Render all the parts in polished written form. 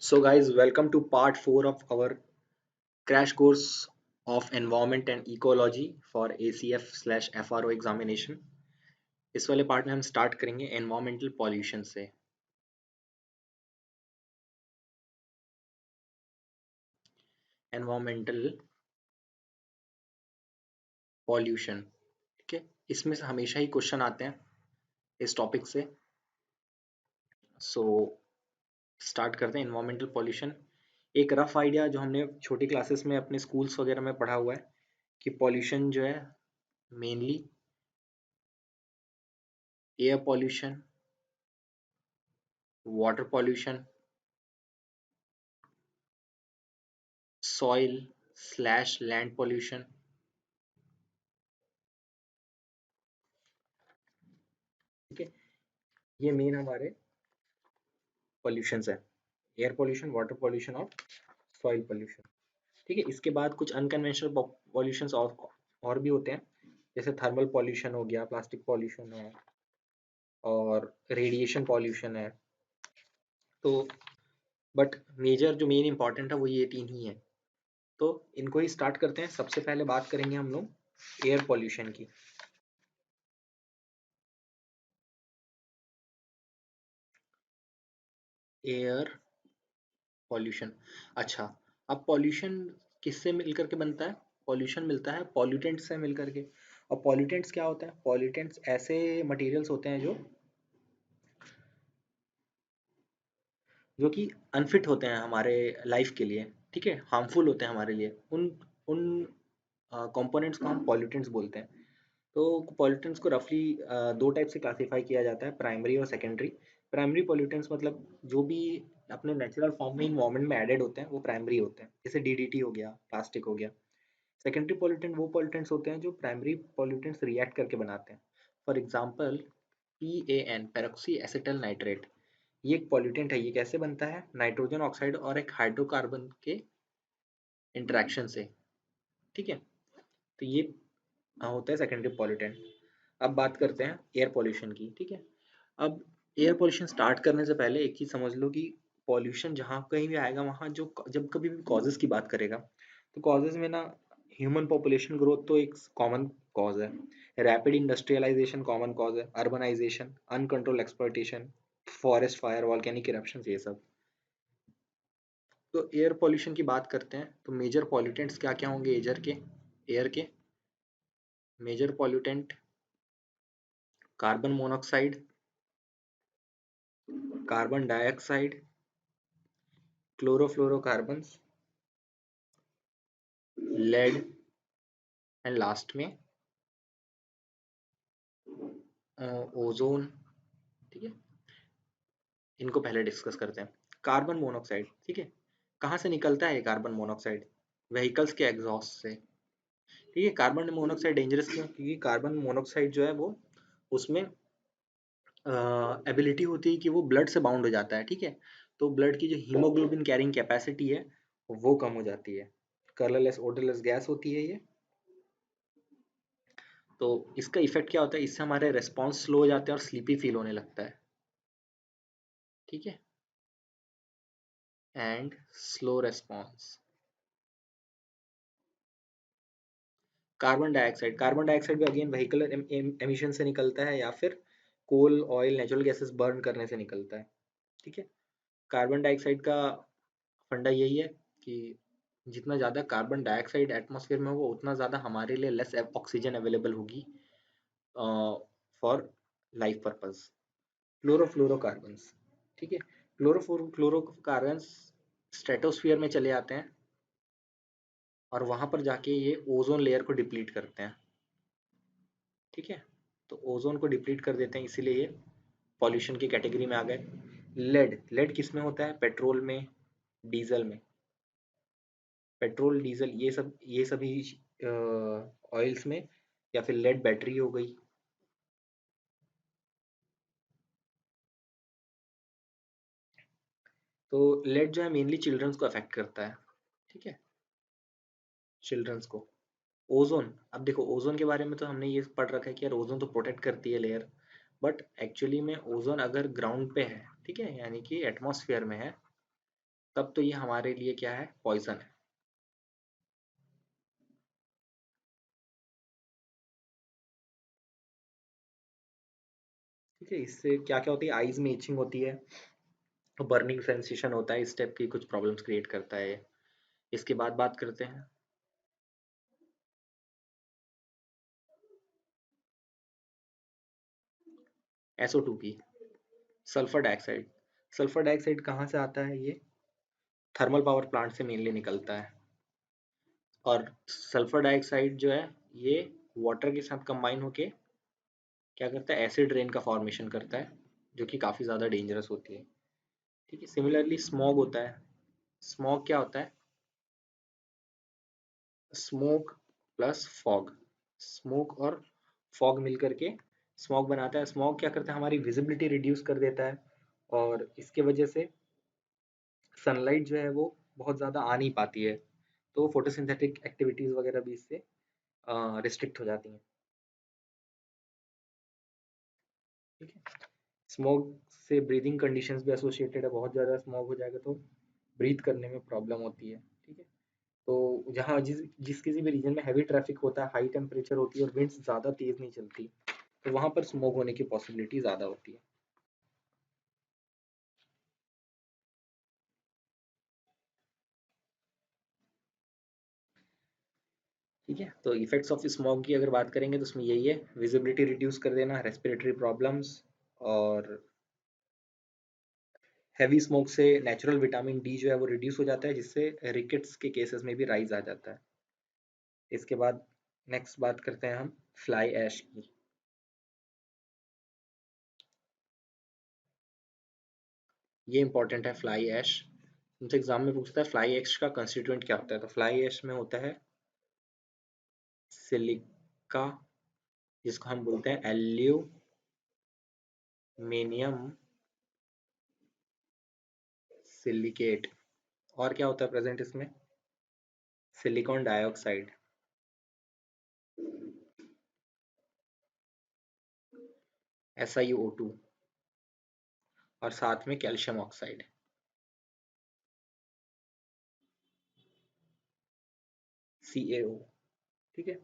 So, guys, welcome to part 4 of our crash course of environment and ecology for ACF/FRO examination. इस वाले part में हम start करेंगे environmental pollution से। Environmental pollution, ठीक है। इसमें से हमेशा ही क्वेश्चन आते हैं इस टॉपिक से। सो स्टार्ट करते हैं। एनवायरमेंटल पॉल्यूशन एक रफ आइडिया जो हमने छोटी क्लासेस में अपने स्कूल्स वगैरह में पढ़ा हुआ है कि पॉल्यूशन जो है mainly air pollution, water pollution, soil land pollution, ठीक है। ये मेन हमारे पॉल्यूशंस है, एयर पॉल्यूशन, वाटर पॉल्यूशन और सॉइल पॉल्यूशन, ठीक है। इसके बाद कुछ अनकन्वेंशनल पॉल्यूशंस और भी होते हैं, जैसे थर्मल पॉल्यूशन हो गया, प्लास्टिक पॉल्यूशन है और रेडिएशन पॉल्यूशन है। तो बट मेजर जो मेन इंपॉर्टेंट है वो ये तीन ही है। तो इनको ही स्टार्ट करते हैं। सबसे पहले बात करेंगे हम लोग एयर पॉल्यूशन की। एयर पॉल्यूशन, अच्छा। अब पॉल्यूशन किससे मिलकर के बनता है? पॉल्यूशन मिलता है पॉल्यूटेंट्स से मिलकर के। और पॉल्यूटेंट्स क्या होता है? पॉल्यूटेंट्स ऐसे मटेरियल्स होते हैं जो कि अनफिट होते हैं हमारे लाइफ के लिए, ठीक है, हार्मफुल होते हैं हमारे लिए। उन उन कंपोनेंट्स को हम पॉल्यूटेंट्स बोलते हैं। तो पॉल्यूटेंट्स को रफली दो टाइप से क्लासीफाई किया जाता है, प्राइमरी और सेकेंडरी। प्राइमरी पॉल्यूटेंट्स मतलब जो भी अपने नेचुरल फॉर्म में इन्वायरमेंट में एडेड होते हैं वो प्राइमरी होते हैं, जैसे डीडीटी हो गया, प्लास्टिक हो गया। सेकेंडरी पॉल्यूटेंट वो पॉल्यूटेंट्स होते हैं जो प्राइमरी पॉल्यूटेंट्स रिएक्ट करके बनाते हैं। For example PAN, peroxy acetyl nitrate, ये एक पॉल्यूटेंट है। ये कैसे बनता है? नाइट्रोजन ऑक्साइड और एक हाइड्रोकार्बन के इंटरेक्शन से, ठीक है। तो ये होता है सेकेंडरी पॉल्यूटेंट। अब बात करते हैं एयर पॉल्यूशन की, ठीक है। अब एयर पॉल्यूशन स्टार्ट करने से पहले एक चीज समझ लो कि पॉल्यूशन जहाँ कहीं भी आएगा वहाँ जो जब कभी भी कॉजेज की बात करेगा तो कॉजेज में ना ह्यूमन पॉपुलेशन ग्रोथ तो एक कॉमन कॉज है, रैपिड इंडस्ट्रियलाइजेशन कॉमन कॉज है, urbanisation, uncontrol exploitation, forest fire, volcanic eruptions, ये सब। तो एयर पॉल्यूशन की बात करते हैं तो मेजर पॉल्यूटेंट्स क्या क्या होंगे एयर के? Major pollutant carbon monoxide, carbon dioxide, chlorofluorocarbons, lead and last में ओजोन, ठीक है। इनको पहले डिस्कस करते हैं। कार्बन मोनोऑक्साइड, ठीक है। कहाँ से निकलता है ये कार्बन मोनोऑक्साइड? व्हीकल्स के एग्जॉस्ट से, ठीक है। कार्बन मोनोऑक्साइड डेंजरस क्यों? क्योंकि कार्बन मोनोऑक्साइड जो है वो उसमें एबिलिटी होती है कि वो ब्लड से बाउंड हो जाता है, ठीक है। तो ब्लड की जो हीमोग्लोबिन कैरिंग कैपेसिटी है वो कम हो जाती है। कलरलेस ओडरलेस गैस होती है ये। तो इसका इफेक्ट क्या होता है? इससे हमारे रेस्पॉन्स स्लो हो जाते हैं और स्लीपी फील होने लगता है, ठीक है। And slow response. Carbon dioxide भी अगेन व्हीकल एमिशन से निकलता है या फिर कोल, ऑयल, नेचुरल गैसेस बर्न करने से निकलता है, ठीक है। कार्बन डाइऑक्साइड का फंडा यही है कि जितना ज़्यादा कार्बन डाइऑक्साइड एटमॉस्फेयर में होगा उतना ज़्यादा हमारे लिए लेस ऑक्सीजन अवेलेबल होगी फॉर लाइफ पर्पज। क्लोरोफ्लोरोकार्बन्स, ठीक है। क्लोरोफ्लोरोकार्बन्स स्ट्रेटोस्फियर में चले आते हैं और वहां पर जाके ये ओजोन लेयर को डिप्लीट करते हैं, ठीक है। तो ओजोन को डिप्लीट कर देते हैं, इसीलिए ये पॉल्यूशन की कैटेगरी में आ गए। लेड, लेड किस में होता है? पेट्रोल में, डीजल में। पेट्रोल, डीजल, ये सभी ऑयल्स में, या फिर लेड बैटरी हो गई। तो लेड जो है मेनली चिल्ड्रंस को अफेक्ट करता है, ठीक है, चिल्ड्रंस को। ओजोन, अब देखो ओजोन के बारे में तो हमने ये पढ़ रखा है कि यार ओजोन तो प्रोटेक्ट करती है लेयर, बट एक्चुअली में ओजोन अगर ग्राउंड पे है, ठीक है, यानी कि एटमॉस्फेयर में है, तब तो ये हमारे लिए क्या है, पॉइजन है। ठीक है, इससे क्या क्या होती है, आईज में इचिंग होती है, बर्निंग सेंसेशन होता है, इस टाइप की कुछ प्रॉब्लम्स क्रिएट करता है। इसके बाद बात करते हैं SO2 की, सल्फर डाइऑक्साइड। सल्फर डाइऑक्साइड कहाँ से आता है, ये थर्मल पावर प्लांट से मेनली निकलता है। और सल्फर डाइऑक्साइड जो है, ये वाटर के साथ कंबाइन होके क्या करता है, एसिड रेन का फॉर्मेशन करता है, जो कि काफ़ी ज़्यादा डेंजरस होती है। ठीक है, सिमिलरली स्मॉग होता है। स्मॉग क्या होता है, स्मोक प्लस फॉग, स्मोक और फॉग मिल करके स्मॉग बनाता है। स्मॉग क्या करता है, हमारी विजिबिलिटी रिड्यूस कर देता है, और इसके वजह से सनलाइट जो है वो बहुत ज़्यादा आ नहीं पाती है, तो फोटोसिंथेटिक एक्टिविटीज़ वगैरह भी इससे रिस्ट्रिक्ट हो जाती हैं। ठीक है, स्मॉग से ब्रीदिंग कंडीशंस भी एसोसिएटेड है, बहुत ज़्यादा स्मॉग हो जाएगा तो ब्रीथ करने में प्रॉब्लम होती है। ठीक है, तो जहाँ जिस जिस किसी भी रीजन में हैवी ट्रैफिक होता है, हाई टेम्परेचर होती है और विंड्स ज़्यादा तेज़ नहीं चलती, तो वहाँ पर स्मोक होने की पॉसिबिलिटी ज़्यादा होती है। ठीक है, तो इफेक्ट्स ऑफ स्मॉग की अगर बात करेंगे तो उसमें यही है, विजिबिलिटी रिड्यूस कर देना, रेस्पिरेटरी प्रॉब्लम्स, और हैवी स्मोक से नेचुरल विटामिन डी जो है वो रिड्यूस हो जाता है, जिससे रिकेट्स के केसेस में भी राइज आ जाता है। इसके बाद नेक्स्ट बात करते हैं हम फ्लाई ऐश की। ये इंपॉर्टेंट है फ्लाई ऐश, तुमसे एग्जाम में पूछता है फ्लाई ऐश का कंस्टिट्यूएंट क्या होता है, तो फ्लाई ऐश में होता है सिलिका, जिसको हम बोलते हैं एल्यूमिनियम सिलिकेट। और क्या होता है प्रेजेंट इसमें, सिलिकॉन डाइऑक्साइड, SiO2, और साथ में कैल्शियम ऑक्साइड, CaO। ठीक है,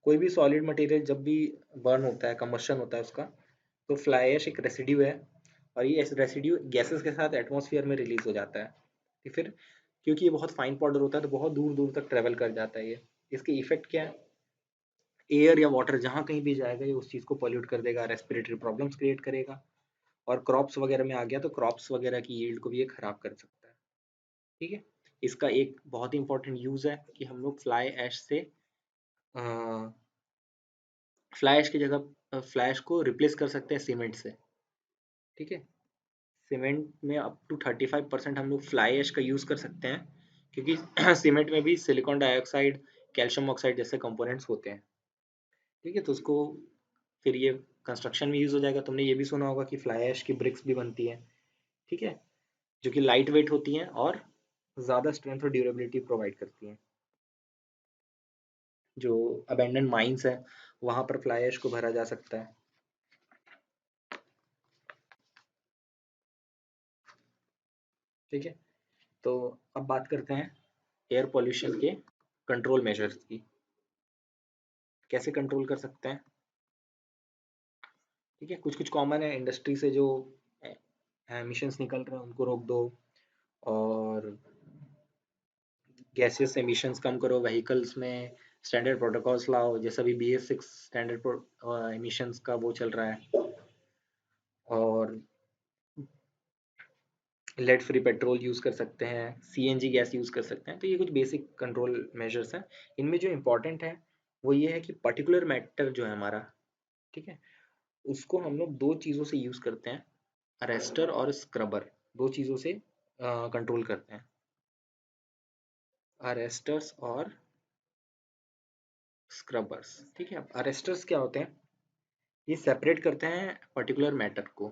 कोई भी सॉलिड मटेरियल जब भी बर्न होता है, कंबशन होता है उसका, तो फ्लाई ऐश एक रेसिड्यू है, और ये रेसिड्यू गैसेस के साथ एटमॉस्फेयर में रिलीज हो जाता है। तो फिर क्योंकि ये बहुत फाइन पाउडर होता है तो बहुत दूर दूर तक ट्रेवल कर जाता है ये। इसके इफेक्ट क्या है, एयर या वाटर जहाँ कहीं भी जाएगा ये उस चीज़ को पॉल्यूट कर देगा, रेस्पिरेटरी प्रॉब्लम्स क्रिएट करेगा, और क्रॉप्स वगैरह में आ गया तो क्रॉप्स वगैरह की यील्ड को भी ये खराब कर सकता है। ठीक है, इसका एक बहुत ही इंपॉर्टेंट यूज़ है कि हम लोग फ्लाई ऐश से फ्लाई ऐश की जगह फ्लैश को रिप्लेस कर सकते हैं सीमेंट से। ठीक है, सीमेंट में अप टू 35% हम लोग फ्लाई ऐश का यूज़ कर सकते हैं, क्योंकि सीमेंट में भी सिलिकॉन डाइऑक्साइड, कैल्शियम ऑक्साइड जैसे कंपोनेंट्स होते हैं। ठीक है, तो उसको फिर ये कंस्ट्रक्शन में यूज़ हो जाएगा। तुमने ये भी सुना होगा कि फ्लाई ऐश की ब्रिक्स भी बनती हैं। ठीक है, जो कि लाइट वेट होती हैं और ज़्यादा स्ट्रेंथ और ड्यूरेबिलिटी प्रोवाइड करती हैं। जो अबैंडन माइंस है वहाँ पर फ्लाई ऐश को भरा जा सकता है। ठीक है, तो अब बात करते हैं एयर पॉल्यूशन के कंट्रोल मेजर्स की, कैसे कंट्रोल कर सकते हैं। ठीक है, कुछ कुछ कॉमन है, इंडस्ट्री से जो एमिशंस निकल रहे हैं उनको रोक दो, और गैसियस एमिशंस कम करो, व्हीकल्स में स्टैंडर्ड प्रोटोकॉल्स लाओ, जैसा भी BS6 स्टैंडर्ड एमिशंस का वो चल रहा है, और लेड फ्री पेट्रोल यूज़ कर सकते हैं, CNG गैस यूज़ कर सकते हैं। तो ये कुछ बेसिक कंट्रोल मेजर्स हैं। इनमें जो इम्पोर्टेंट है वो ये है कि पर्टिकुलर मैटर जो है हमारा, ठीक है, उसको हम लोग दो चीज़ों से यूज़ करते हैं, अरेस्टर और स्क्रबर, दो चीज़ों से कंट्रोल करते हैं, अरेस्टर्स और स्क्रबर्स। ठीक है, अब अरेस्टर्स क्या होते हैं, ये सेपरेट करते हैं पर्टिकुलर मैटर को,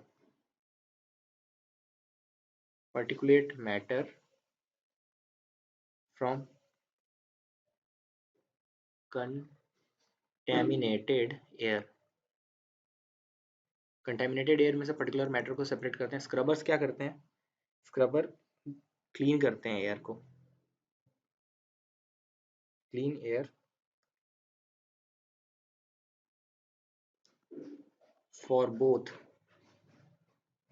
particulate matter from contaminated air, contaminated air में से पर्टिकुलर मैटर को सेपरेट करते हैं। स्क्रबर्स क्या करते हैं, स्क्रबर क्लीन करते हैं एयर को, clean air for both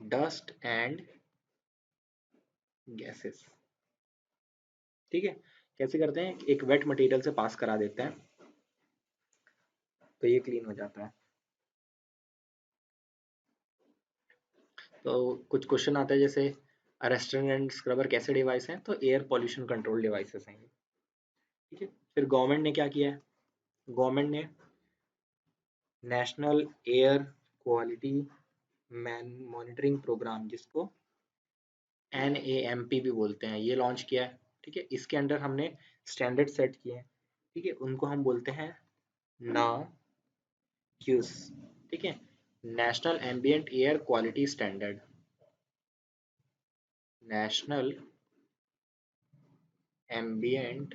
dust and gases. ठीक है, कैसे करते हैं, एक वेट मटेरियल से पास करा देते हैं तो ये क्लीन हो जाता है। तो कुछ क्वेश्चन आता है जैसे अरेस्टर एंड स्क्रबर कैसे डिवाइस हैं, तो एयर पॉल्यूशन कंट्रोल डिवाइसेस हैं ये। ठीक है, फिर गवर्नमेंट ने क्या किया है, गवर्नमेंट ने national air quality man monitoring programme, जिसको NAMP भी बोलते हैं, ये लॉन्च किया है। ठीक है, इसके अंडर हमने स्टैंडर्ड सेट किए हैं। ठीक है, उनको हम बोलते हैं ना क्यूस। ठीक है, national ambient air quality standard, national ambient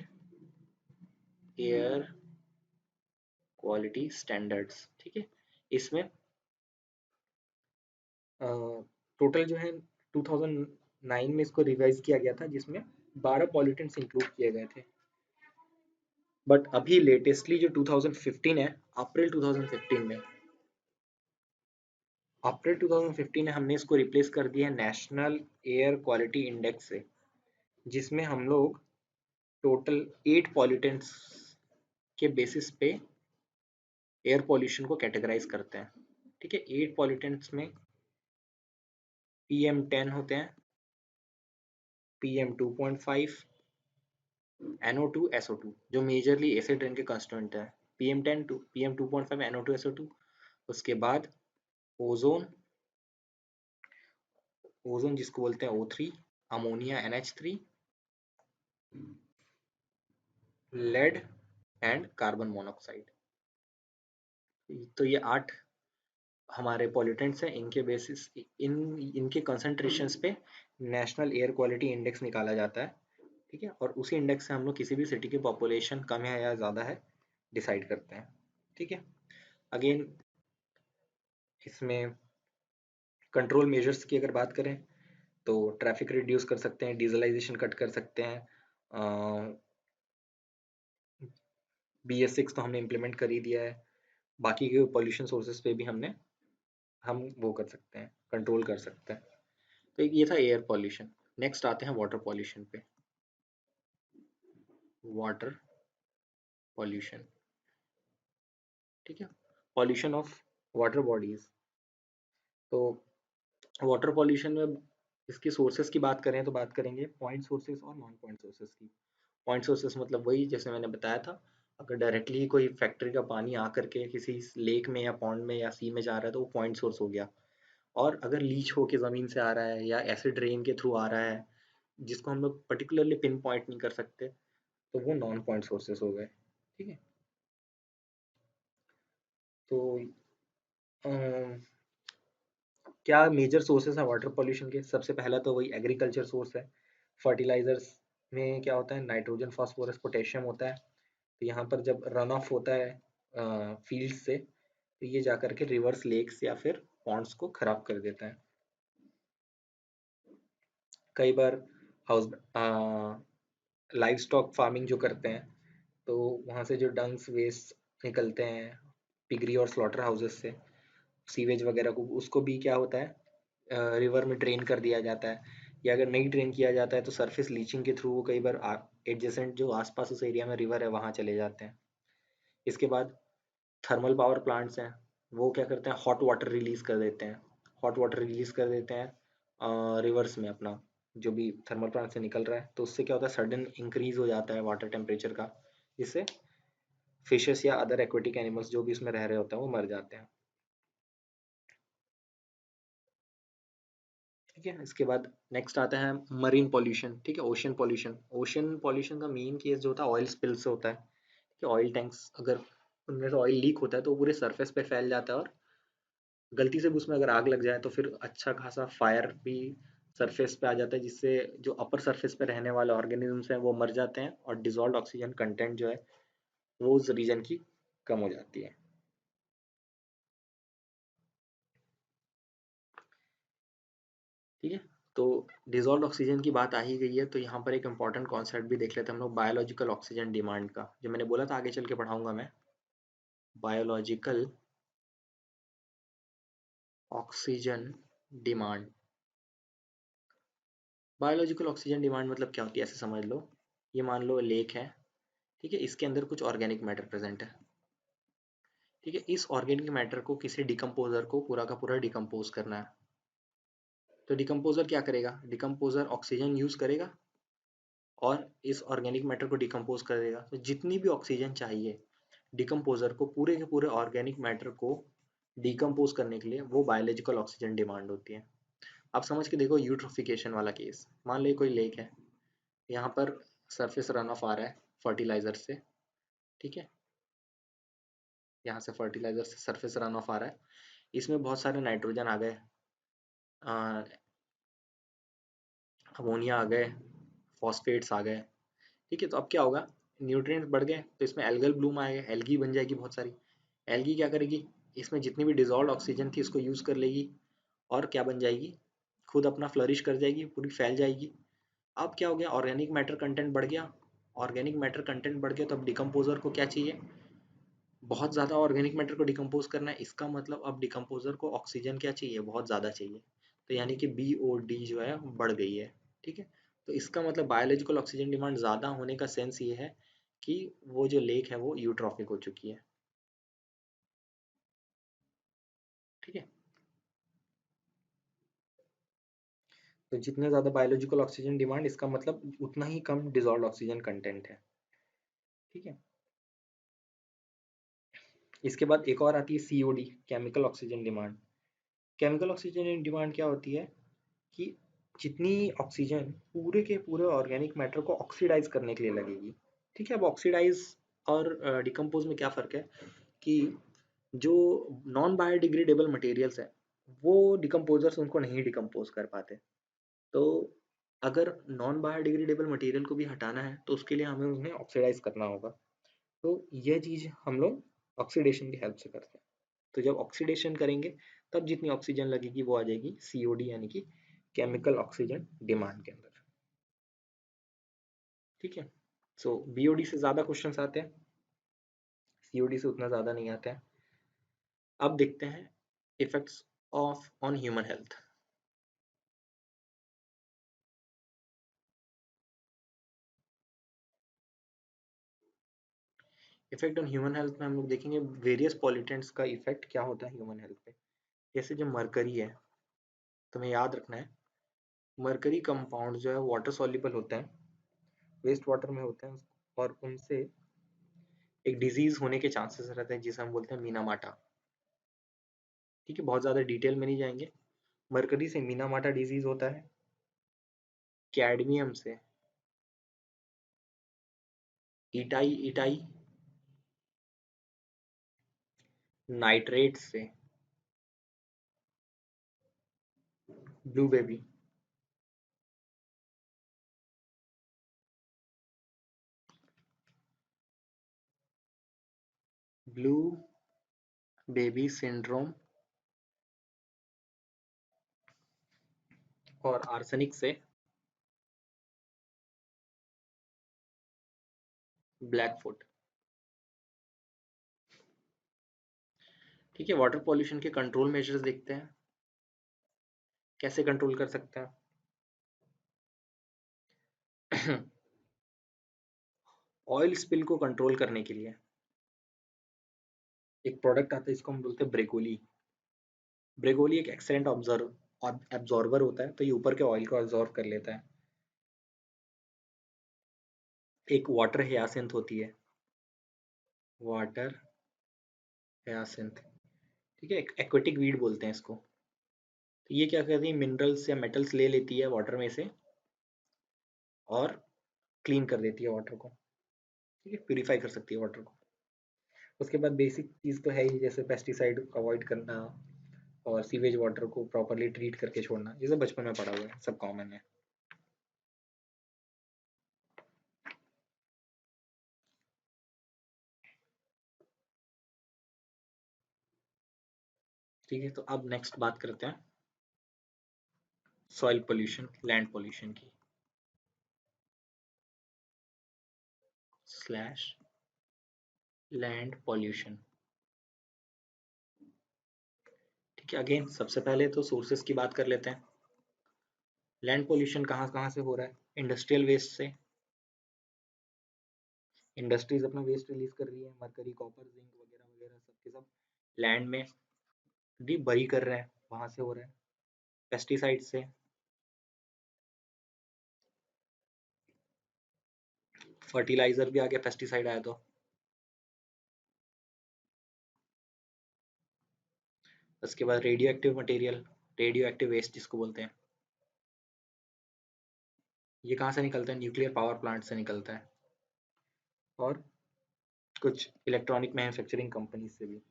air quality standards. ठीक है, इसमें टोटल जो है 2009 में इसको रिवाइज किया गया था, जिसमें 12 पॉल्यूटेंट्स इंक्लूड किए गए थे। बट अभी लेटेस्टली जो 2015 है, अप्रैल 2015 में, अप्रैल 2015 में हमने इसको रिप्लेस कर दिया है नेशनल एयर क्वालिटी इंडेक्स से, जिसमें हम लोग टोटल 8 पॉल्यूटेंट्स के बेसिस पे एयर पॉल्यूशन को कैटेगराइज करते हैं। ठीक है, 8 पॉल्यूटेंट्स में PM10 होते हैं, PM2.5, NO2, SO2 जो मेजरली एसिड रेन के कंस्टिट्यूएंट है, PM10 to PM2.5, NO2, SO2। उसके बाद ओजोन, ओजोन जिसको बोलते हैं O3, ammonia NH3, lead and carbon monoxide. तो ये 8 हमारे पॉल्यूटेंट्स हैं, इनके बेसिस इनके कंसंट्रेशंस पे नेशनल एयर क्वालिटी इंडेक्स निकाला जाता है। ठीक है, और उसी इंडेक्स से हम लोग किसी भी सिटी की पॉपुलेशन कम है या ज़्यादा है डिसाइड करते हैं। ठीक है, अगेन इसमें कंट्रोल मेजर्स की अगर बात करें तो ट्रैफिक रिड्यूस कर सकते हैं, डीजलाइजेशन कट कर सकते हैं, BS6 तो हमने इम्प्लीमेंट कर ही दिया है, बाकी के पॉल्यूशन सोर्सेज पे भी हम वो कर सकते हैं, कंट्रोल कर सकते हैं। तो ये था एयर पॉल्यूशन। नेक्स्ट आते हैं वाटर पॉल्यूशन पे। वाटर पॉल्यूशन, ठीक है, पॉल्यूशन ऑफ वाटर बॉडीज। तो वाटर पॉल्यूशन में इसकी सोर्सेज की बात करें तो बात करेंगे पॉइंट सोर्सेज और नॉन पॉइंट सोर्सेज की। पॉइंट सोर्सेज मतलब वही जैसे मैंने बताया था, अगर डायरेक्टली कोई फैक्ट्री का पानी आकर के किसी लेक में या पॉन्ड में या सी में जा रहा है तो वो पॉइंट सोर्स हो गया। और अगर लीच होके ज़मीन से आ रहा है या एसिड रेन के थ्रू आ रहा है, जिसको हम लोग पर्टिकुलरली पिन पॉइंट नहीं कर सकते, तो वो नॉन पॉइंट सोर्सेज हो गए। ठीक है, तो क्या मेजर सोर्सेज हैं वाटर पोल्यूशन के, सबसे पहला तो वही एग्रीकल्चर सोर्स है। फर्टिलाइजर्स में क्या होता है, नाइट्रोजन, फास्फोरस, पोटेशियम होता है। तो यहाँ पर जब रन ऑफ होता है फील्ड से, तो ये जाकर के रिवर्स, लेक्स या फिर पॉन्ड्स को खराब कर देता है। कई बार हाउस लाइव स्टॉक फार्मिंग जो करते हैं, तो वहाँ से जो डंग्स वेस्ट निकलते हैं पिगरी और स्लॉटर हाउसेस से, सीवेज वगैरह को, उसको भी क्या होता है रिवर में ड्रेन कर दिया जाता है। या अगर नहीं ड्रेन किया जाता है तो सरफेस लीचिंग के थ्रू वो कई बार एडजेसेंट जो आसपास उस एरिया में रिवर है वहाँ चले जाते हैं। इसके बाद थर्मल पावर प्लांट्स हैं, वो क्या करते हैं, हॉट वाटर रिलीज कर देते हैं, हॉट वाटर रिलीज कर देते हैं रिवर्स में अपना, जो भी थर्मल प्लांट से निकल रहा है। तो उससे क्या होता है, सडन इंक्रीज हो जाता है वाटर टेम्परेचर का, जिससे फिशेस या अदर एक्वेटिक एनिमल्स जो भी उसमें रह रहे होते हैं वो मर जाते हैं। ठीक है, इसके बाद नेक्स्ट आता है मरीन पॉल्यूशन। ठीक है, ओशन पॉल्यूशन। ओशन पॉल्यूशन का मेन केस जो होता है ऑयल स्पिल से होता है। ठीक है, ऑयल टैंक्स अगर उनमें से ऑयल लीक होता है तो वो पूरे सरफेस पे फैल जाता है, और गलती से भी उसमें अगर आग लग जाए तो फिर अच्छा खासा फायर भी सरफेस पे आ जाता है, जिससे जो अपर सरफेस पे रहने वाले ऑर्गेनिजम्स हैं वो मर जाते हैं, और डिजॉल्व ऑक्सीजन कंटेंट जो है वो उस रीजन की कम हो जाती है। ठीक है, तो डिसॉल्व्ड ऑक्सीजन की बात आ ही गई है, तो यहाँ पर एक इम्पॉर्टेंट कॉन्सेप्ट भी देख लेते हैं हम लोग, बायोलॉजिकल ऑक्सीजन डिमांड का, जो मैंने बोला था आगे चल के पढ़ाऊंगा मैं। Biological oxygen demand. Biological oxygen demand मतलब क्या होती है, ऐसे समझ लो। ये मान लो लेक है, ठीक है, इसके अंदर कुछ ऑर्गेनिक मैटर प्रेजेंट है, ठीक है। इस ऑर्गेनिक मैटर को किसी डिकम्पोजर को पूरा का पूरा डिकम्पोज करना है। तो डिकम्पोजर क्या करेगा, डिकम्पोजर ऑक्सीजन यूज करेगा और इस ऑर्गेनिक मैटर को डिकम्पोज करेगा। तो जितनी भी ऑक्सीजन चाहिए डिकम्पोजर को पूरे के पूरे ऑर्गेनिक मैटर को डिकम्पोज करने के लिए, वो बायोलॉजिकल ऑक्सीजन डिमांड होती है। आप समझ के देखो यूट्रोफिकेशन वाला केस, मान लो कोई लेक है, यहाँ पर सरफेस रन ऑफ आ रहा है फर्टिलाइजर से, ठीक है, यहाँ से फर्टिलाइजर से सरफेस रन ऑफ आ रहा है, इसमें बहुत सारे नाइट्रोजन आ गए, अमोनिया आ गए, फॉस्फेट्स आ गए, ठीक है। तो अब क्या होगा, न्यूट्रिएंट्स बढ़ गए तो इसमें एल्गल ब्लूम आएगा, एल्गी बन जाएगी बहुत सारी। एल्गी क्या करेगी, इसमें जितनी भी डिजॉल्व ऑक्सीजन थी इसको यूज कर लेगी और क्या बन जाएगी, खुद अपना फ्लरिश कर जाएगी, पूरी फैल जाएगी। अब क्या हो गया, ऑर्गेनिक मैटर कंटेंट बढ़ गया। ऑर्गेनिक मैटर कंटेंट बढ़ गया तो अब डिकम्पोजर को क्या चाहिए, बहुत ज़्यादा ऑर्गेनिक मैटर को डिकम्पोज करना है। इसका मतलब अब डिकम्पोजर को ऑक्सीजन क्या चाहिए, बहुत ज़्यादा चाहिए। तो यानी कि BOD जो है बढ़ गई है, ठीक है। तो इसका मतलब बायोलॉजिकल ऑक्सीजन डिमांड ज़्यादा होने का सेंस ये है कि वो जो लेक है वो यूट्रॉफिक हो चुकी है, ठीक है। तो जितने ज़्यादा बायोलॉजिकल ऑक्सीजन डिमांड, इसका मतलब उतना ही कम डिजॉल्व ऑक्सीजन कंटेंट है, ठीक है। इसके बाद एक और आती है COD, chemical oxygen demand. Chemical oxygen demand क्या होती है कि जितनी ऑक्सीजन पूरे के पूरे ऑर्गेनिक मैटर को ऑक्सीडाइज करने के लिए लगेगी, ठीक है। अब ऑक्सीडाइज और डिकम्पोज में क्या फ़र्क है कि जो नॉन बायोडिग्रेडेबल मटेरियल्स हैं वो डिकम्पोजर्स उनको नहीं डिकम्पोज कर पाते। तो अगर नॉन बायोडिग्रेडेबल मटेरियल को भी हटाना है तो उसके लिए हमें उन्हें ऑक्सीडाइज करना होगा। तो यह चीज़ हम लोग ऑक्सीडेशन की हेल्प से करते हैं। तो जब ऑक्सीडेशन करेंगे तब जितनी ऑक्सीजन लगेगी वो आ जाएगी COD, यानी कि केमिकल ऑक्सीजन डिमांड के अंदर, ठीक है। सो BOD से ज़्यादा क्वेश्चंस आते हैं, COD से उतना ज़्यादा नहीं आते हैं। अब देखते हैं effects of on human health. Effect on human health में हम लोग देखेंगे वेरियस पॉल्यूटेंट्स का इफेक्ट क्या होता है ह्यूमन हेल्थ पे। जैसे जो मरकरी है, तुम्हें याद रखना है, मरकरी कंपाउंड जो है वाटर सॉल्युबल होते हैं, वेस्ट वाटर में होते हैं, और उनसे एक डिजीज होने के चांसेस रहते हैं जिसे हम बोलते हैं मीनामाटा, ठीक है। बहुत ज़्यादा डिटेल में नहीं जाएंगे। मरकरी से मीनामाटा डिजीज होता है, कैडमियम से इटाई इटाई, नाइट्रेट से blue baby, blue baby syndrome, और आर्सेनिक से ब्लैक फुट, ठीक है। वाटर पॉल्यूशन के कंट्रोल मेजर्स देखते हैं, कैसे कंट्रोल कर सकते हैं। ऑयल स्पिल को कंट्रोल करने के लिए एक प्रोडक्ट आता है, इसको हम बोलते हैं ब्रेकोली। ब्रेकोली एक एक्सेलेंट ऑब्जर्व एब्जॉर्बर होता है, तो ये ऊपर के ऑयल को एब्जॉर्ब कर लेता है। एक वाटर हियासिंथ होती है, वाटर हियासिंथ, ठीक है, एक एक्वेटिक वीड बोलते हैं इसको। तो ये क्या करती है, मिनरल्स या मेटल्स ले लेती है वाटर में से और क्लीन कर देती है वाटर को, ठीक है, प्यूरिफाई कर सकती है वाटर को। उसके बाद बेसिक चीज़ तो है ही, जैसे पेस्टिसाइड अवॉइड करना और सीवेज वाटर को प्रॉपरली ट्रीट करके छोड़ना, ये सब बचपन में पढ़ा हुआ है, सब कॉमन है, ठीक है। तो अब नेक्स्ट बात करते हैं सॉइल पोल्यूशन, लैंड पोल्यूशन की स्लैश लैंड पोल्यूशन। ठीक है, अगेन सबसे पहले तो सोर्सेस की बात कर लेते हैं। लैंड पोल्यूशन कहाँ कहाँ से हो रहा है? इंडस्ट्रियल वेस्ट से। इंडस्ट्रीज अपना वेस्ट रिलीज कर रही है, मरकरी, कॉपर, जिंक वगैरह वगैरह सब के सब लैंड में डीप बरी कर रहे हैं, वहां से हो रहा है। पेस्टिसाइड से, फर्टिलाइजर भी आ गया, पेस्टिसाइड आया तो। उसके बाद radioactive material, radioactive waste जिसको बोलते हैं, ये कहाँ से निकलता है? न्यूक्लियर पावर प्लांट से निकलता है, और कुछ इलेक्ट्रॉनिक मैन्युफैक्चरिंग कंपनी से भी।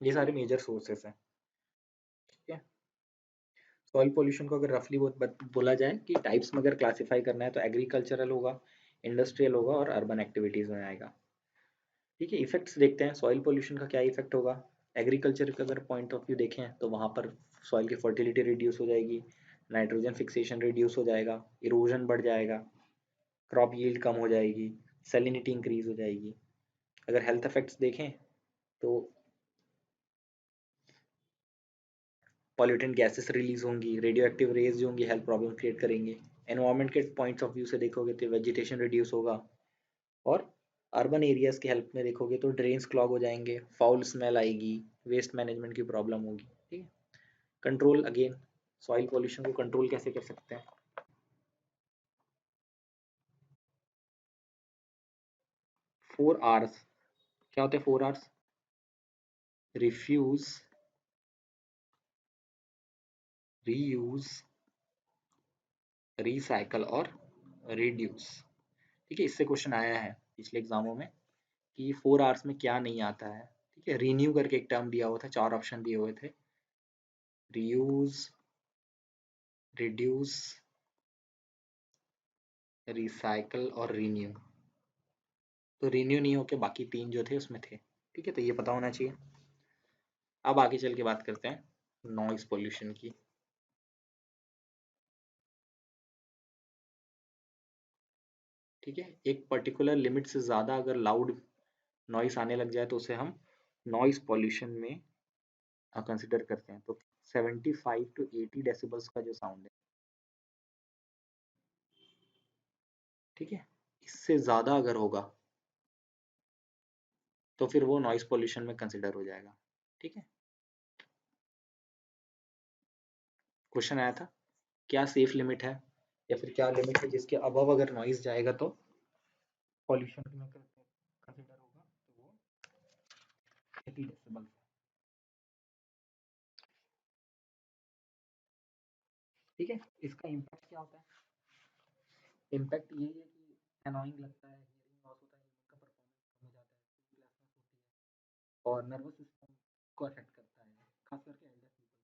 ये सारे मेजर सोर्सेस हैं। ठीक है, सॉइल पोल्यूशन को अगर रफली बोला जाए कि टाइप्स में अगर क्लासिफाई करना है तो एग्रीकल्चरल होगा, इंडस्ट्रियल होगा और अर्बन एक्टिविटीज में आएगा। ठीक है, इफेक्ट्स देखते हैं सॉइल पोल्यूशन का क्या इफेक्ट होगा। एग्रीकल्चर का अगर पॉइंट ऑफ व्यू देखें तो वहाँ पर सॉइल की फर्टिलिटी रिड्यूस हो जाएगी, नाइट्रोजन फिक्सेशन रिड्यूस हो जाएगा, इरोजन बढ़ जाएगा, क्रॉप यील्ड कम हो जाएगी, सेलिनिटी इंक्रीज हो जाएगी। अगर हेल्थ इफेक्ट्स देखें तो पॉल्यूटेंट गैसेस रिलीज होंगी, रेडियो एक्टिव रेज जो होंगी हेल्थ प्रॉब्लम क्रिएट करेंगे। एनवायरनमेंट के पॉइंट्स ऑफ व्यू से देखोगे तो वेजिटेशन रिड्यूस होगा, और अर्बन एरियाज की हेल्प में देखोगे तो ड्रेन्स क्लॉग हो जाएंगे, फाउल स्मेल आएगी, वेस्ट मैनेजमेंट की प्रॉब्लम होगी। ठीक है, कंट्रोल अगेन, सॉइल पॉल्यूशन को कंट्रोल कैसे कर सकते हैं? 4 Rs। क्या होते हैं 4 Rs? रिफ्यूज, रीयूज, रिसाइकल और रिड्यूस। ठीक है, इससे क्वेश्चन आया है पिछले एग्जामों में कि 4 Rs में क्या नहीं आता है। ठीक है, रीन्यू करके एक टर्म दिया हुआ था, 4 ऑप्शन दिए हुए थे, रीयूज, रिड्यूस, रिसाइकल और रीन्यू। तो रीन्यू नहीं होके बाकी 3 जो थे उसमें थे। ठीक है, तो ये पता होना चाहिए। अब आगे चल के बात करते हैं नॉइज पोल्यूशन की। ठीक है, एक पर्टिकुलर लिमिट से ज़्यादा अगर लाउड नॉइस आने लग जाए तो उसे हम नॉइज पोल्यूशन में कंसिडर करते हैं। तो 75 to 80 डेसिबल्स का जो साउंड है, ठीक है, इससे ज़्यादा अगर होगा तो फिर वो नॉइज पोल्यूशन में कंसिडर हो जाएगा। ठीक है, क्वेश्चन आया था क्या सेफ लिमिट है या फिर क्या लिमिट है जिसके अबव अगर नॉइज जाएगा तो पॉल्यूशन में कंसिडर होगा, तो वो 80 डेसिबल। ठीक है, इसका इम्पैक्ट क्या होता है? इम्पैक्ट यही है कि एनोइंग लगता है, हियरिंग लॉस होता है, इनका परफॉर्मेंस कम हो जाता है, स्लीपलेसनेस होती है और नर्वस सिस्टम को अफेक्ट करता है, खास करके एल्डर पीपल।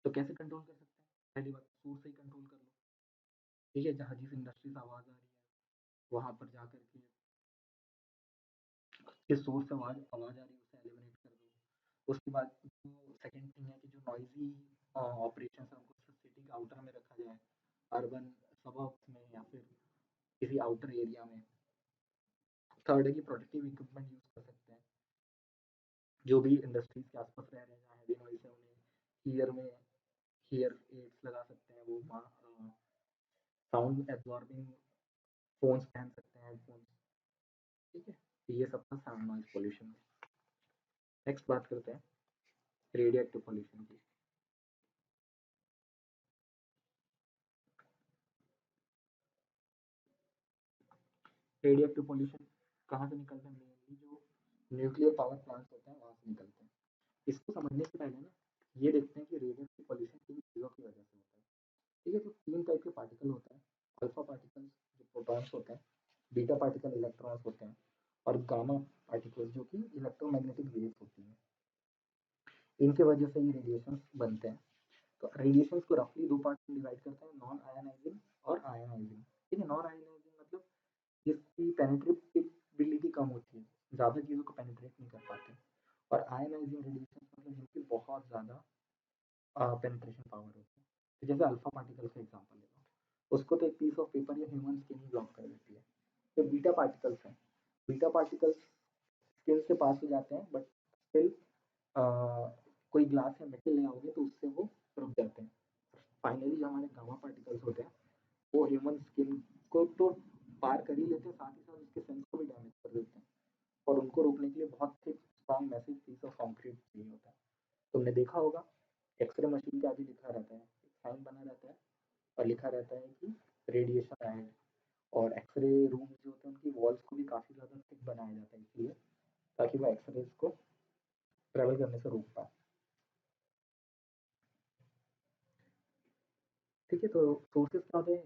तो कैसे कंट्रोल कर सकते हैं? पहली बात, सूर से ही कंट्रोल कर लो। ठीक है, जहाँ जिस इंडस्ट्री से आवाज़ आ रही है वहाँ पर जा करके किस सोर्स से आवाज़ आवाज़ आ रही है उसे एलिमिनेट कर दो। उसके बाद जो सेकंड थिंग है कि जो नॉइजी ऑपरेशन है उनको सिटी के आउटर में रखा जाए, अर्बन सबर्ब्स में या फिर किसी आउटर एरिया में। थर्ड है कि प्रोटेक्टिव इक्विपमेंट यूज़ कर सकते हैं, जो भी इंडस्ट्रीज के आसपास रह रहे हैं जहाँ हैवी नॉइज है उन्हें ईयर में ईयर एड्स लगा सकते हैं, वो साउंड एब्जॉर्बिंग फोन्स पहन सकते हैं, हेडफोन्स। ठीक है, तो ये सब था साउंड नॉइज पोल्यूशन में। नेक्स्ट बात करते हैं रेडियो एक्टिव पोल्यूशन की। रेडियो एक्टिव पोल्यूशन कहाँ से निकलता है? मेनली जो न्यूक्लियर पावर प्लांट्स होते हैं वहाँ से निकलते हैं। इसको समझने से पहले ना ये देखते हैं कि रेडियो एक्टिव पोल्यूशन किन चीज़ों की वजह से होता है। ठीक है, तो 3 टाइप के पार्टिकल होते हैं। अल्फा पार्टिकल्स जो प्रोटॉन्स होते हैं, बीटा पार्टिकल इलेक्ट्रॉन्स होते हैं, और गामा पार्टिकल्स जो कि इलेक्ट्रोमैग्नेटिक वेव्स होती हैं। इनके वजह से ये रेडिएशंस बनते हैं। तो रेडिएशंस को रफली 2 पार्ट में डिवाइड करते हैं, नॉन आयनाइजिंग और आयनाइजिंग। ठीक है, नॉन आयनाइजिंग मतलब जिसकी पेनिट्रेबिलिटी कम होती है, ज़्यादा चीज़ों को पेनिट्रेट नहीं कर पाते। और आयनाइजिंग रेडिएशन मतलब जिनकी बहुत ज़्यादा पेनिट्रेशन पावर होती है। तो जैसे अल्फा पार्टिकल का एग्जांपल ले लो, उसको तो एक पीस ऑफ पेपर या ह्यूमन स्किन ही ब्लॉक कर देती है। जो बीटा पार्टिकल्स हैं, बीटा पार्टिकल्स स्किन से पास हो जाते हैं, बट स्टिल कोई ग्लास या मेटल ले आओगे तो उससे वो रुक जाते हैं। फाइनली जो हमारे गामा पार्टिकल्स होते हैं, वो ह्यूमन स्किन को तो पार कर ही लेते हैं, साथ ही साथ उसके सेल्स को भी डैमेज कर देते हैं। और उनको रोकने के लिए बहुत thick strong massive piece of concrete चाहिए होता है। तुमने देखा होगा, एक्सरे मशीन के आगे लिखा रहता है, एक साइन बना रहता है और लिखा रहता है कि रेडिएशन आएड। और एक्सरे रूम जो होते हैं उनकी वॉल्स को भी काफ़ी ज़्यादा थिक बनाया जाता है इसलिए, ताकि वो एक्सरेज को ट्रेवल करने से रोक पाए। ठीक है, तो सोर्सेज क्या होते हैं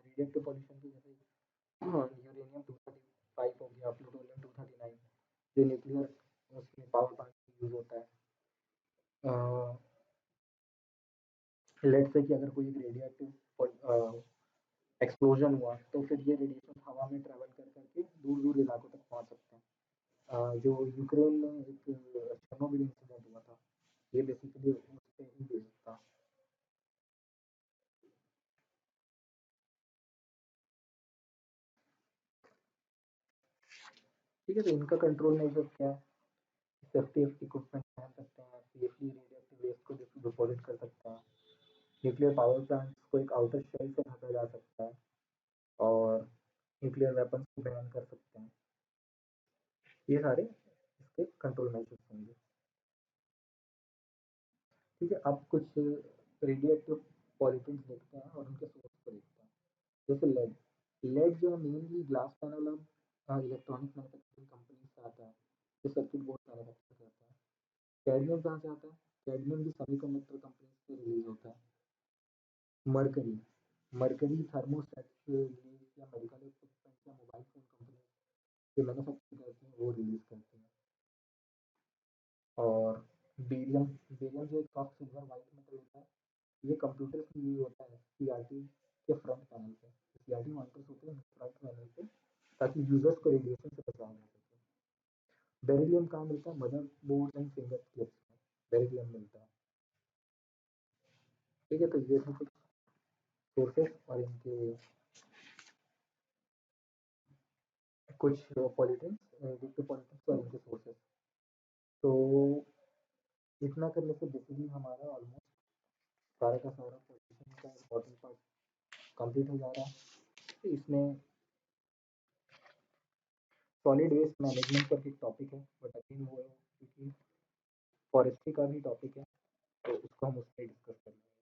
रेडिएक्टिव पॉल्यूशन के? जैसे यूरेनियम 235 हो गया, प्लूटोनियम 239, जो न्यूक्लियर उसमें पावर प्लांट यूज होता है। लेट्स से कि अगर कोई एक रेडिएटिव एक्सप्लोजन हुआ तो फिर ये रेडिएशन हवा में ट्रैवल कर करके दूर दूर इलाकों तक पहुंच सकते हैं। जो यूक्रेन में एक चेर्नोबिल इंसिडेंट हुआ था, ये बेसिकली उस पे ही बेस्ड था। ठीक है, तो इनका कंट्रोल मेजर क्या है? सेफ्टी इक्विपमेंट पहन सकते हैं, सेफली रेडिएक्टिव वेस्ट को डिपॉजिट कर सकते हैं, न्यूक्लियर पावर प्लांट्स को एक आउटर शेल से ढका जा सकता है, और न्यूक्लियर वेपन्स को बैन कर सकते हैं। ये सारे इसके कंट्रोल मेजर्स होंगे। ठीक है, अब कुछ रेडियो एक्टिव पॉल्यूटेंट्स देखते हैं और उनके सोर्स को देखते हैं। जैसे लेड, लेड जो है मेनली ग्लास पैनल और इलेक्ट्रॉनिक मैन्युफैक्चरिंग कंपनी से आता है, जो सर्किट बोर्ड मैन्युफैक्चर करता है। कैडमियम कहाँ से आता है? कैडमियम भी सेमीकंडक्टर कंपनी से रिलीज होता है। मरकरी, मरकरी थर्मोस्टेट से रिलीज या मेडिकल इक्विपमेंट या मोबाइल फोन कंपनी जो मैन्युफैक्चर करती है वो रिलीज करती है। और बेरियम, बेरियम जो एक सॉफ्ट सिल्वर वाइट मेटल होता है, ये कंप्यूटर्स में यूज होता है सीआरटी के फ्रंट पैनल पे। सीआरटी मॉनिटर्स होते हैं फ्रंट पैनल पे, ताकि यूजर्स को रेडिएशन से बचाया जा सके। बेरिलियम कहाँ मिलता है? Mother board and finger chips में बेरिलियम मिलता है। ठीक है, तो ये थे कुछ सोर्सेस और इनके कुछ पॉलिटिक्स, रेडिएक्टिव पॉलिटिक्स और इनके सोर्सेस। तो इतना करने से बेसिकली हमारा ऑलमोस्ट सारा का सारा पॉल्यूशन का इम्पोर्टेंट पार्ट कंप्लीट हो जा रहा है। इसमें सॉलिड वेस्ट मैनेजमेंट का भी टॉपिक है, बट अगेन वो है क्योंकि फॉरेस्ट्री का भी टॉपिक है, तो उसको हम उसमें डिस्कस करेंगे।